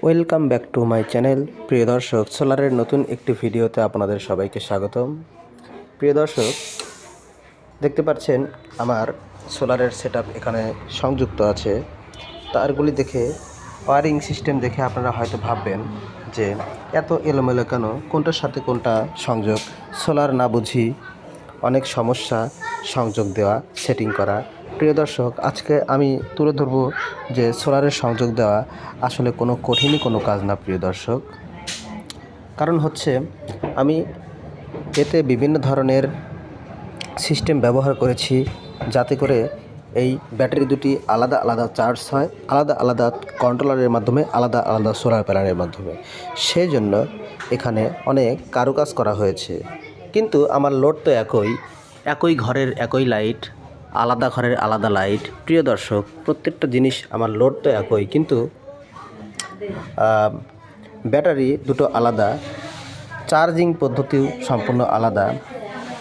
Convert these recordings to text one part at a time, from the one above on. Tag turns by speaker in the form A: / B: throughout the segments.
A: Welcome back to my channel. প্রিয় দর্শক, সোলারের নতুন একটি ভিডিওতে আপনাদের সবাইকে স্বাগতম। প্রিয় দর্শক, দেখতে পাচ্ছেন আমার সোলারের সেটআপ এখানে সংযুক্ত আছে। তারগুলি দেখে, ওয়ারিং সিস্টেম দেখে আপনারা হয়তো ভাববেন যে এত এলোমেলো কেন, কোনটার সাথে কোনটা সংযোগ, সোলার না বুঝি অনেক সমস্যা সংযোগ দেওয়া, সেটিং করা। প্রিয় দর্শক, আজকে আমি তুলে ধরব যে সোলারের সংযোগ দেওয়া আসলে কোনো কঠিনই কোনো কাজ না। প্রিয় দর্শক, কারণ হচ্ছে আমি এতে বিভিন্ন ধরনের সিস্টেম ব্যবহার করেছি, যাতে করে এই ব্যাটারি দুটি আলাদা আলাদা চার্জ হয়, আলাদা আলাদা কন্ট্রোলারের মাধ্যমে, আলাদা আলাদা সোলার প্যানেলের মাধ্যমে। সেই জন্য এখানে অনেক কারুকাজ করা হয়েছে। কিন্তু আমার লোড তো একই ঘরের একই লাইট, আলাদা ঘরের আলাদা লাইট। প্রিয় দর্শক, প্রত্যেকটা জিনিস আমার লোড তো একই, কিন্তু ব্যাটারি দুটো আলাদা, চার্জিং পদ্ধতিও সম্পূর্ণ আলাদা।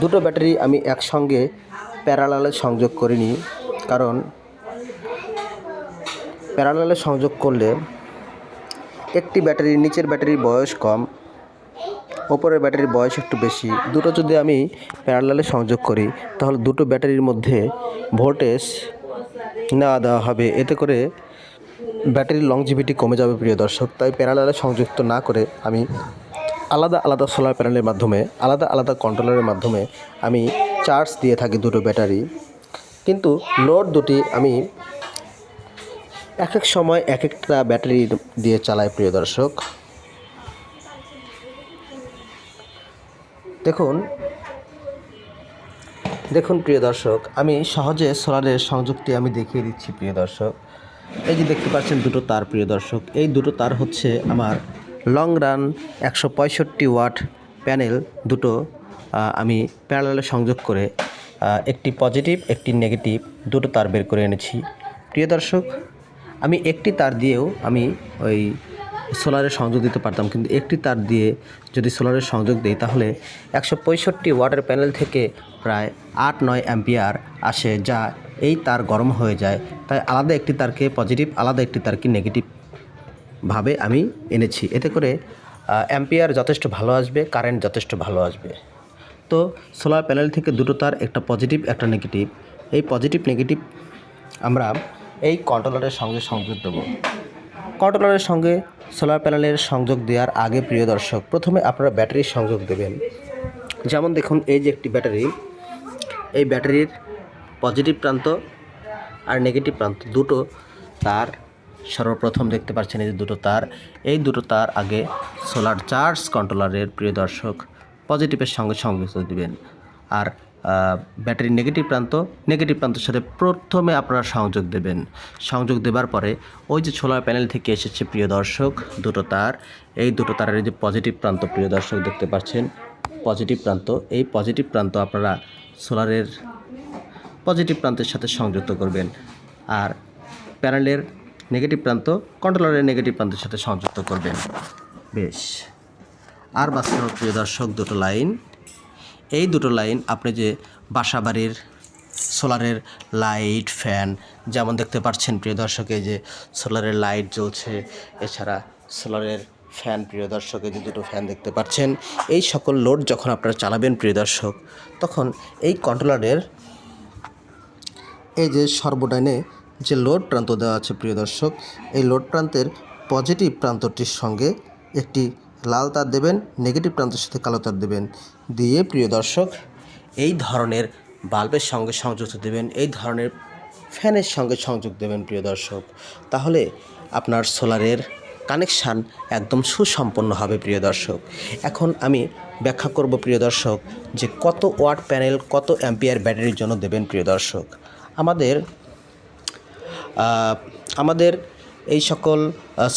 A: দুটো ব্যাটারি আমি একসঙ্গে প্যারালালে সংযোগ করিনি, কারণ প্যারালালে সংযোগ করলে একটি ব্যাটারির নিচের ব্যাটারির বয়স কম, ওপরের ব্যাটারির বয়স একটু বেশি। দুটো যদি আমি প্যারালালে সংযোগ করি, তাহলে দুটো ব্যাটারির মধ্যে ভোল্টেজ না দেওয়া হবে, এতে করে ব্যাটারির লংজিভিটি কমে যাবে। প্রিয় দর্শক, তাই প্যারালালে সংযুক্ত না করে আমি আলাদা আলাদা সোলার প্যানেলের মাধ্যমে, আলাদা আলাদা কন্ট্রোলারের মাধ্যমে আমি চার্জ দিয়ে থাকি দুটো ব্যাটারি। কিন্তু লোড দুটি আমি এক এক সময় এক একটা ব্যাটারি দিয়ে চালাই। প্রিয় দর্শক, দেখুন প্রিয় দর্শক, আমি সহজে সোলারের সংযোগটি আমি দেখিয়ে দিচ্ছি। প্রিয় দর্শক, এই যে দেখতে পাচ্ছেন দুটো তার। প্রিয় দর্শক, এই দুটো তার হচ্ছে আমার লং রান 165 ওয়াট প্যানেল দুটো। আমি প্যারালালে সংযোগ করে একটি পজিটিভ একটি নেগেটিভ দুটো তার বের করে এনেছি। প্রিয় দর্শক, আমি একটি তার দিয়েও আমি ওই সোলারের সংযোগ দিতে পারতাম, কিন্তু একটি তার দিয়ে যদি সোলারের সংযোগ দিই, তাহলে 165 ওয়াটের প্যানেল থেকে প্রায় 8-9 অ্যাম্পিয়ার আসে, যা এই তার গরম হয়ে যায়। তাই আলাদা একটি তারকে পজিটিভ, আলাদা একটি তারকে নেগেটিভভাবে আমি এনেছি। এতে করে অ্যাম্পিয়ার যথেষ্ট ভালো আসবে, কারেন্ট যথেষ্ট ভালো আসবে। তো সোলার প্যানেল থেকে দুটো তার, একটা পজিটিভ একটা নেগেটিভ, এই পজিটিভ নেগেটিভ আমরা এই কন্ট্রোলারের সঙ্গে সংযোগ দেব। কন্ট্রোলারের সঙ্গে সোলার প্যানেলের সংযোগ দেওয়ার আগে প্রিয় দর্শক, প্রথমে আপনারা ব্যাটারির সংযোগ দেবেন। যেমন দেখুন, এই যে একটি ব্যাটারি, এই ব্যাটারির পজিটিভ প্রান্ত আর নেগেটিভ প্রান্ত দুটো তার সর্বপ্রথম দেখতে পাচ্ছেন, এই যে দুটো তার, এই দুটো তার আগে সোলার চার্জ কন্ট্রোলারের প্রিয় দর্শক পজিটিভের সঙ্গে সংযুক্ত দেবেন। আর ব্যাটারির নেগেটিভ প্রান্তের সাথে প্রথমে আপনারা সংযোগ দেবেন। সংযোগ দেবার পরে ওই যে সোলার প্যানেল থেকে এসেছে প্রিয় দর্শক দুটো তার, এই দুটো তারের যে পজিটিভ প্রান্ত প্রিয় দর্শক দেখতে পাচ্ছেন, পজিটিভ প্রান্ত, এই পজিটিভ প্রান্ত আপনারা সোলারের পজিটিভ প্রান্তের সাথে সংযুক্ত করবেন। আর প্যানেলের নেগেটিভ প্রান্ত কন্ট্রোলারের নেগেটিভ প্রান্তের সাথে সংযুক্ত করবেন। বেশ, আর বাঁচল প্রিয় দর্শক দুটো লাইন। এই দুটো লাইন আপনি যে বাসাবাড়ির সোলারের লাইট, ফ্যান, যেমন দেখতে পাচ্ছেন প্রিয় দর্শক, এই যে সোলারের লাইট জ্বলছে, এছাড়া সোলারের ফ্যান প্রিয় দর্শক, এই যে দুটো ফ্যান দেখতে পাচ্ছেন, এই সকল লোড যখন আপনারা চালাবেন প্রিয় দর্শক, তখন এই কন্ট্রোলারের এই যে সর্বডাইনে যে লোড প্রান্ত দেওয়া আছে প্রিয় দর্শক, এই লোড প্রান্তের পজিটিভ প্রান্তটির সঙ্গে একটি লাল তার দেবেন, নেগেটিভ প্রান্তের সাথে কালো তার দেবেন, দিয়ে প্রিয় দর্শক এই ধরনের বাল্বের সঙ্গে সংযুক্ত দেবেন, এই ধরনের ফ্যানের সঙ্গে সংযোগ দেবেন প্রিয় দর্শক। তাহলে আপনার সোলারের কানেকশান একদম সুসম্পন্ন হবে প্রিয় দর্শক। এখন আমি ব্যাখ্যা করব প্রিয় দর্শক যে কত ওয়াট প্যানেল কত অ্যাম্পিয়ার ব্যাটারির জন্য দেবেন প্রিয় দর্শক। আমাদের এই সকল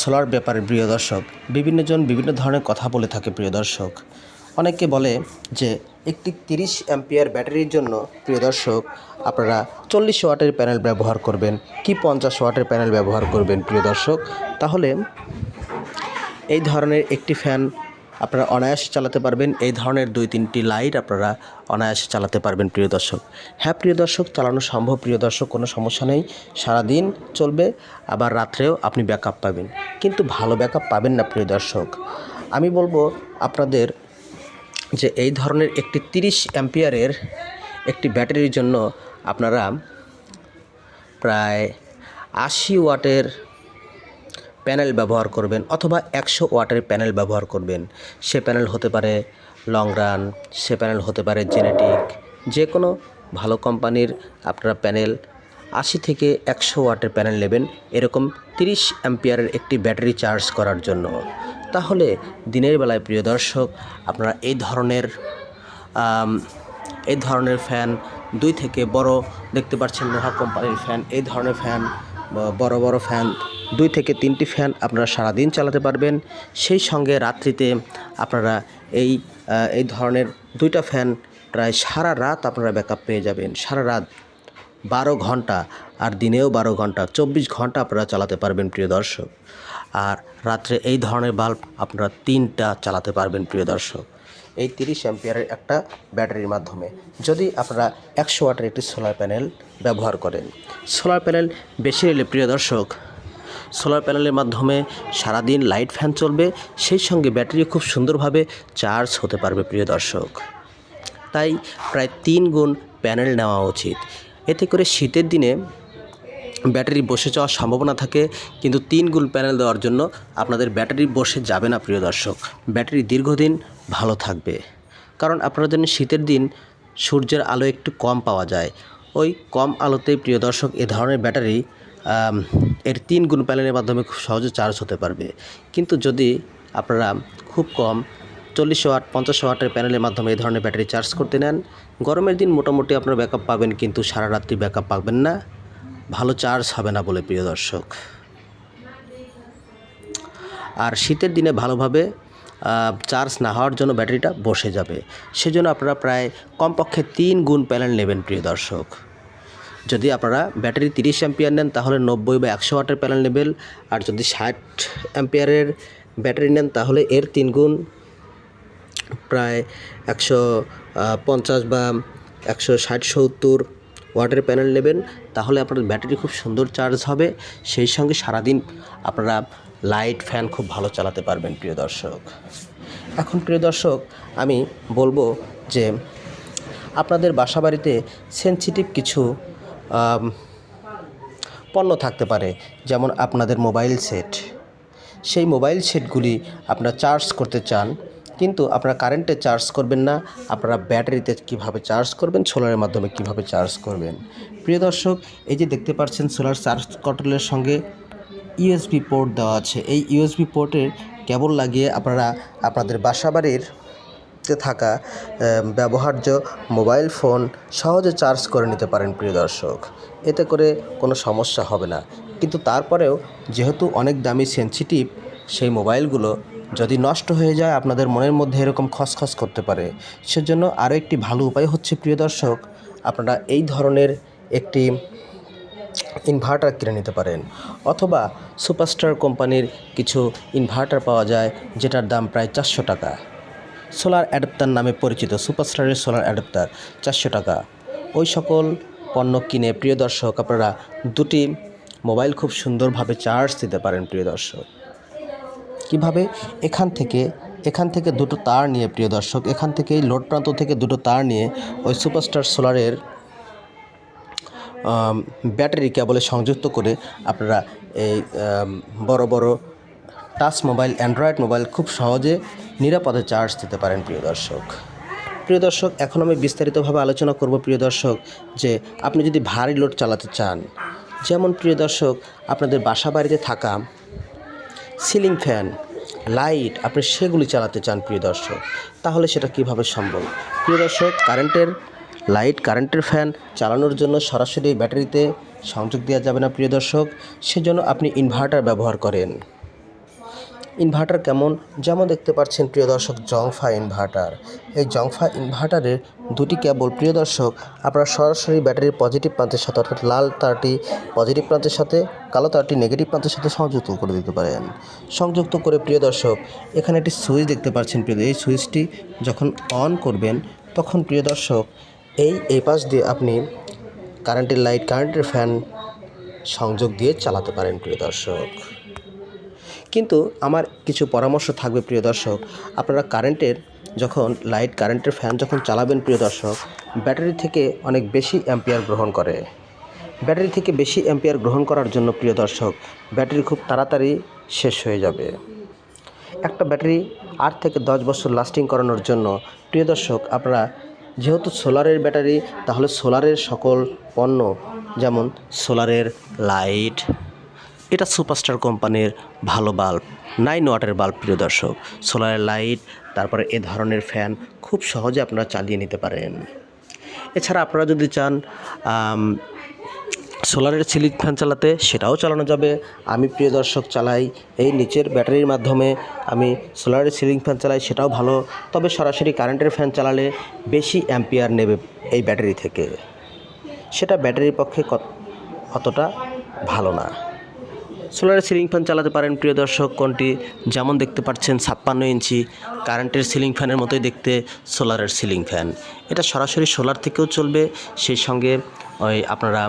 A: সোলার ব্যাপারে প্রিয় দর্শক বিভিন্নজন বিভিন্ন ধরনের কথা বলে থাকে প্রিয় দর্শক। অনেকে বলে যে একটি 30 অ্যাম্পিয়ার ব্যাটারির জন্য প্রিয় দর্শক আপনারা 40 ওয়াটের প্যানেল ব্যবহার করবেন কি 50 ওয়াটের প্যানেল ব্যবহার করবেন প্রিয় দর্শক। তাহলে এই ধরনের একটি ফ্যান আপনারা অনায়াসে চালাতে পারবেন। এই ধরনের 2-3টি লাইট আপনারা অনায়াসে চালাতে পারবেন প্রিয় দর্শক। হ্যাঁ প্রিয় দর্শক, চালানো সম্ভব প্রিয় দর্শক, কোনো সমস্যা নেই। সারাদিন চলবে, আবার রাত্রেও আপনি ব্যাকআপ পাবেন, কিন্তু ভালো ব্যাকআপ পাবেন না প্রিয় দর্শক। আমি বলবো আপনাদের যে এই ধরনের একটি 30 অ্যাম্পিয়ারের একটি ব্যাটারির জন্য আপনারা প্রায় 80 ওয়াটের প্যানেল ব্যবহার করবেন, অথবা 100 ওয়াটের প্যানেল ব্যবহার করবেন। সে প্যানেল হতে পারে লং রান, সে প্যানেল হতে পারে জেনেটিক, যে কোনো ভালো কোম্পানির আপনারা প্যানেল 80 থেকে 100 ওয়াটের প্যানেল নেবেন এরকম 30 অ্যাম্পিয়ারের একটি ব্যাটারি চার্জ করার জন্য। তাহলে দিনের বেলায় প্রিয় দর্শক আপনারা এই ধরনের ফ্যান 2 থেকে বড়, দেখতে পাচ্ছেন নোহা কোম্পানির ফ্যান, এই ধরনের ফ্যান, বড় বড় ফ্যান 2 থেকে 3টি ফ্যান আপনারা সারাদিন চালাতে পারবেন। সেই সঙ্গে রাত্রিতে আপনারা এই ধরনের 2টা ফ্যান প্রায় সারা রাত আপনারা ব্যাকআপ পেয়ে যাবেন। সারা রাত 12 ঘন্টা, আর দিনেও 12 ঘন্টা, 24 ঘন্টা আপনারা চালাতে পারবেন প্রিয় দর্শক। আর রাত্রে এই ধরনের বাল্ব আপনারা 3টা চালাতে পারবেন প্রিয় দর্শক, এই 30 অ্যাম্পিয়ারের একটা ব্যাটারির মাধ্যমে। যদি আপনারা 100 ওয়াটের একটি সোলার প্যানেল ব্যবহার করেন, সোলার প্যানেল বেশি নিলে প্রিয় দর্শক, সোলার প্যানেলের মাধ্যমে সারাদিন লাইট ফ্যান চলবে, সেই সঙ্গে ব্যাটারি খুব সুন্দরভাবে চার্জ হতে পারবে প্রিয় দর্শক। তাই প্রায় 3 গুণ প্যানেল নেওয়া উচিত। এতে করে শীতের দিনে ব্যাটারি বসে যাওয়ার সম্ভাবনা থাকে, কিন্তু 3 গুণ প্যানেল দেওয়ার জন্য আপনাদের ব্যাটারি বসে যাবে না প্রিয় দর্শক, ব্যাটারি দীর্ঘদিন ভালো থাকবে। কারণ আপনারা জানেন শীতের দিন সূর্যের আলো একটু কম পাওয়া যায়, ওই কম আলোতেই প্রিয় দর্শক এ ধরনের ব্যাটারি এর 3 গুণ প্যানেলের মাধ্যমে খুব সহজে চার্জ হতে পারবে। কিন্তু যদি আপনারা খুব কম 40 ওয়াট 50 ওয়াটের প্যানেলের মাধ্যমে এই ধরনের ব্যাটারি চার্জ করতে নেন, গরমের দিন মোটামুটি আপনারা ব্যাকআপ পাবেন, কিন্তু সারা রাত্রি ব্যাকআপ পাবেন না, ভালো চার্জ হবে না বলে প্রিয় দর্শক। আর শীতের দিনে ভালোভাবে চার্জ না হওয়ার জন্য ব্যাটারিটা বসে যাবে, সেজন্য আপনারা প্রায় কমপক্ষে 3 গুণ প্যানেল নেবেন প্রিয় দর্শক। যদি আপনারা ব্যাটারি 30 অ্যাম্পিয়ার নেন তাহলে 90 বা 100 ওয়াটের প্যানেল নেবেন, আর যদি 60 অ্যাম্পিয়ারের ব্যাটারি নেন তাহলে এর 3 গুণ প্রায় 150 বা 160-70 ওয়াটের প্যানেল নেবেন। তাহলে আপনার ব্যাটারি খুব সুন্দর চার্জ হবে, সেই সঙ্গে সারাদিন আপনারা লাইট ফ্যান খুব ভালো চালাতে পারবেন প্রিয় দর্শক। এখন প্রিয় দর্শক আমি বলবো যে আপনাদের বাসাবাড়িতে সেনসিটিভ কিছু পণ্য থাকতে পারে, যেমন আপনাদের মোবাইল সেট। সেই মোবাইল সেটগুলি আপনারা চার্জ করতে চান, কিন্তু আপনারা কারেন্টে চার্জ করবেন না, আপনারা ব্যাটারিতে কিভাবে চার্জ করবেন, সোলারের মাধ্যমে কিভাবে চার্জ করবেন। প্রিয় দর্শক, এই যে দেখতে পাচ্ছেন সোলার চার্জ কন্ট্রোলের সঙ্গে ইউএসবি পোর্ট দেওয়া আছে। এই ইউএসবি পোর্টের কেবল লাগিয়ে আপনারা আপনাদের বাসাবাড়ির থাকা ব্যবহার্য মোবাইল ফোন সহজে চার্জ করে নিতে পারেন প্রিয় দর্শক। এতে করে কোনো সমস্যা হবে না। কিন্তু তারপরেও যেহেতু অনেক দামি সেনসিটিভ সেই মোবাইলগুলো যদি নষ্ট হয়ে যায় আপনাদের মনের মধ্যে এরকম খসখস করতে পারে। সেজন্য আরও একটি ভালো উপায় হচ্ছে প্রিয় দর্শক, আপনারা এই ধরনের একটি ইনভার্টার কিনে নিতে পারেন, অথবা সুপারস্টার কোম্পানির কিছু ইনভার্টার পাওয়া যায় যেটার দাম প্রায় 400 টাকা। সোলার অ্যাডাপ্টার নামে পরিচিত সুপারস্টারের সোলার অ্যাডাপ্টার 400 টাকা। ওই সকল পণ্য কিনে প্রিয় দর্শক আপনারা 2টি মোবাইল খুব সুন্দরভাবে চার্জ দিতে পারেন প্রিয় দর্শক। কিভাবে? এখান থেকে 2টো তার নিয়ে প্রিয় দর্শক, এখান থেকে এই লোড প্রান্ত থেকে 2টো তার নিয়ে ওই সুপারস্টার সোলারের ব্যাটারি কেবলে সংযুক্ত করে আপনারা এই বড় বড় টাচ মোবাইল, অ্যান্ড্রয়েড মোবাইল খুব সহজে নিরাপদে চার্জ দিতে পারেন প্রিয় দর্শক। প্রিয় দর্শক, এখন আমি বিস্তারিতভাবে আলোচনা করব প্রিয় দর্শক, যে আপনি যদি ভারী লোড চালাতে চান, যেমন প্রিয় দর্শক আপনাদের বাসা বাড়িতে থাকা সিলিং ফ্যান, লাইট আপনি সেগুলি চালাতে চান প্রিয় দর্শক, তাহলে সেটা কিভাবে সম্ভব? প্রিয় দর্শক, কারেন্টের লাইট, কারেন্টের ফ্যান চালানোর জন্য সরাসরি ব্যাটারিতে সংযোগ দেওয়া যাবে না প্রিয় দর্শক, সেজন্য আপনি ইনভার্টার ব্যবহার করেন। ইনভার্টার কেমন, যেমন দেখতে পাচ্ছেন প্রিয় দর্শক জংফা ইনভার্টার। এই জংফা ইনভার্টারের দুটি কেবল প্রিয় দর্শক আপনারা সরাসরি ব্যাটারির পজিটিভ প্রান্তের সাথে, অর্থাৎ লাল তারটি পজিটিভ প্রান্তের সাথে, কালো তারটি নেগেটিভ প্রান্তের সাথে সংযুক্ত করে দিতে পারেন। সংযুক্ত করে প্রিয় দর্শক এখানে একটি সুইচ দেখতে পাচ্ছেন প্রিয়, এই সুইচটি যখন অন করবেন তখন প্রিয় দর্শক এই পাশ দিয়ে আপনি কারেন্টের লাইট, কারেন্টের ফ্যান সংযোগ দিয়ে চালাতে পারেন প্রিয় দর্শক। কিন্তু আমার কিছু পরামর্শ থাকবে প্রিয় দর্শক, আপনারা কারেন্টের যখন লাইট, কারেন্টের ফ্যান যখন চালাবেন প্রিয় দর্শক, ব্যাটারি থেকে অনেক বেশি অ্যাম্পিয়ার গ্রহণ করে। ব্যাটারি থেকে বেশি অ্যাম্পিয়ার গ্রহণ করার জন্য প্রিয় দর্শক ব্যাটারি খুব তাড়াতাড়ি শেষ হয়ে যাবে। একটা ব্যাটারি 8 থেকে 10 বছর লাস্টিং করানোর জন্য প্রিয় দর্শক আপনারা, যেহেতু সোলারের ব্যাটারি, তাহলে সোলারের সকল পণ্য, যেমন সোলারের লাইট, এটা সুপারস্টার কোম্পানির ভালো বাল্ব, 9 ওয়াটের বাল্ব প্রিয় দর্শক। সোলারের লাইট, তারপরে এ ধরনের ফ্যান খুব সহজে আপনারা চালিয়ে নিতে পারেন। এছাড়া আপনারা যদি চান সোলারের সিলিং ফ্যান চালাতে, সেটাও চালানো যাবে। আমি প্রিয় দর্শক চালাই এই নিচের ব্যাটারির মাধ্যমে, আমি সোলারের সিলিং ফ্যান চালাই, সেটাও ভালো। তবে সরাসরি কারেন্টের ফ্যান চালালে বেশি অ্যাম্পিয়ার নেবে এই ব্যাটারি থেকে, সেটা ব্যাটারির পক্ষে অতটা ভালো না। সোলারের সিলিং ফ্যান চালাতে পারেন প্রিয় দর্শক কোনটি, যেমন দেখতে পাচ্ছেন 56 ইঞ্চি কারেন্টের সিলিং ফ্যানের মতোই দেখতে সোলারের সিলিং ফ্যান। এটা সরাসরি সোলার থেকেও চলবে, সেই সঙ্গে আপনারা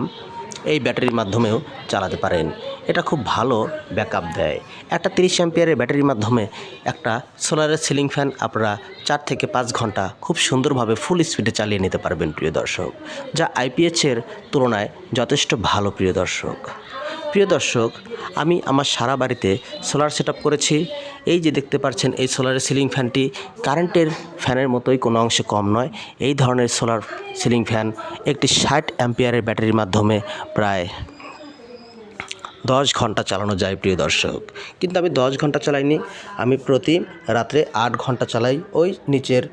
A: এই ব্যাটারির মাধ্যমেও চালাতে পারেন। এটা খুব ভালো ব্যাকআপ দেয়। একটা 30 অ্যাম্পিয়ারের ব্যাটারির মাধ্যমে একটা সোলারের সিলিং ফ্যান আপনারা 4 থেকে 5 ঘন্টা খুব সুন্দরভাবে ফুল স্পিডে চালিয়ে নিতে পারবেন প্রিয় দর্শক, যা আইপিএসের তুলনায় যথেষ্ট ভালো প্রিয় দর্শক। প্রিয় দর্শক, আমি আমার সারা বাড়িতে সোলার সেটআপ করেছি। এই যে দেখতে পাচ্ছেন এই সোলারের সিলিং ফ্যানটি কারেন্টের ফ্যানের মতোই কোনো অংশে কম নয়। এই ধরনের সোলার সিলিং ফ্যান একটি 60 অ্যাম্পিয়ারের ব্যাটারির মাধ্যমে প্রায় 10 ঘন্টা চালানো যায় প্রিয় দর্শক। কিন্তু আমি 10 ঘন্টা চালাইনি, আমি প্রতি রাত্রে 8 ঘন্টা চালাই ওই নিচের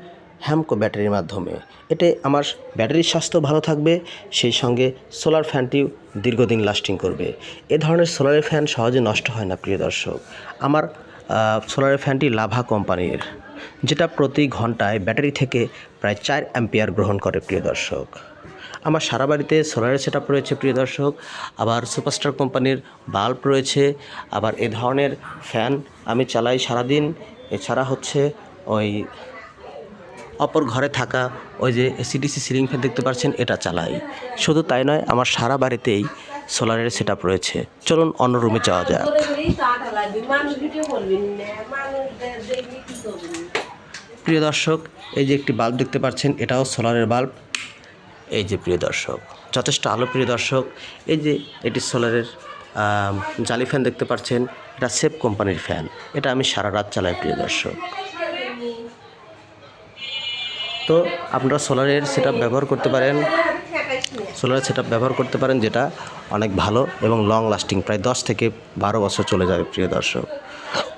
A: হ্যামকো ব্যাটারির মাধ্যমে। এতে আমার ব্যাটারির স্বাস্থ্য ভালো থাকবে, সেই সঙ্গে সোলার ফ্যানটিও দীর্ঘদিন লাস্টিং করবে। এ ধরনের সোলারের ফ্যান সহজে নষ্ট হয় না প্রিয় দর্শক। আমার সোলারের ফ্যানটি লাভা কোম্পানির, যেটা প্রতি ঘন্টায় ব্যাটারি থেকে প্রায় 4 অ্যাম্পিয়ার গ্রহণ করে প্রিয় দর্শক। আমার সারা বাড়িতে সোলারের সেটআপ রয়েছে প্রিয় দর্শক, আবার সুপারস্টার কোম্পানির বাল্ব রয়েছে, আবার এ ধরনের ফ্যান আমি চালাই সারাদিন। এছাড়া হচ্ছে ওই অপর ঘরে থাকা ওই যে সিডিসি সিলিং ফ্যান দেখতে পাচ্ছেন, এটা চালাই। শুধু তাই নয়, আমার সারা বাড়িতেই সোলারের সেটআপ রয়েছে। চলুন অন্য রুমে যাওয়া যাক। প্রিয় দর্শক, এই যে একটি বাল্ব দেখতে পাচ্ছেন, এটাও সোলারের বাল্ব। এই যে প্রিয় দর্শক, যথেষ্ট আলো প্রিয় দর্শক। এই যে এটি সোলারের জালি ফ্যান দেখতে পাচ্ছেন, এটা সেফ কোম্পানির ফ্যান। এটা আমি সারা রাত চালাই প্রিয় দর্শক। তো আপনারা সোলারের সেটআপ ব্যবহার করতে পারেন, যেটা অনেক ভালো এবং লং লাস্টিং, প্রায় 10 থেকে 12 বছর চলে যাবে প্রিয় দর্শক।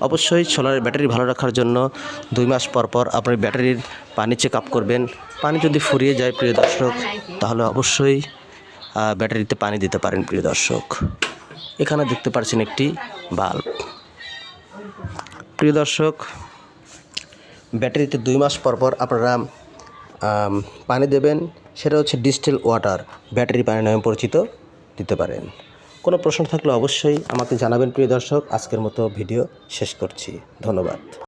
A: অবশ্যই সোলারের ব্যাটারি ভালো রাখার জন্য 2 মাস পর পর আপনার ব্যাটারির পানি চেক আপ করবেন। পানি যদি ফুরিয়ে যায় প্রিয় দর্শক, তাহলে অবশ্যই ব্যাটারিতে পানি দিতে পারেন প্রিয় দর্শক। এখানে দেখতে পাচ্ছেন একটি বাল্ব। প্রিয় দর্শক, ব্যাটারিতে 2 মাস পর পর আপনারা পানি দেবেন, সেটা হচ্ছে ডিস্টিল ওয়াটার, ব্যাটারি পানি নামে পরিচিত, দিতে পারেন। কোনো প্রশ্ন থাকলে অবশ্যই আমাকে জানাবেন প্রিয় দর্শক। আজকের মতো ভিডিও শেষ করছি, ধন্যবাদ।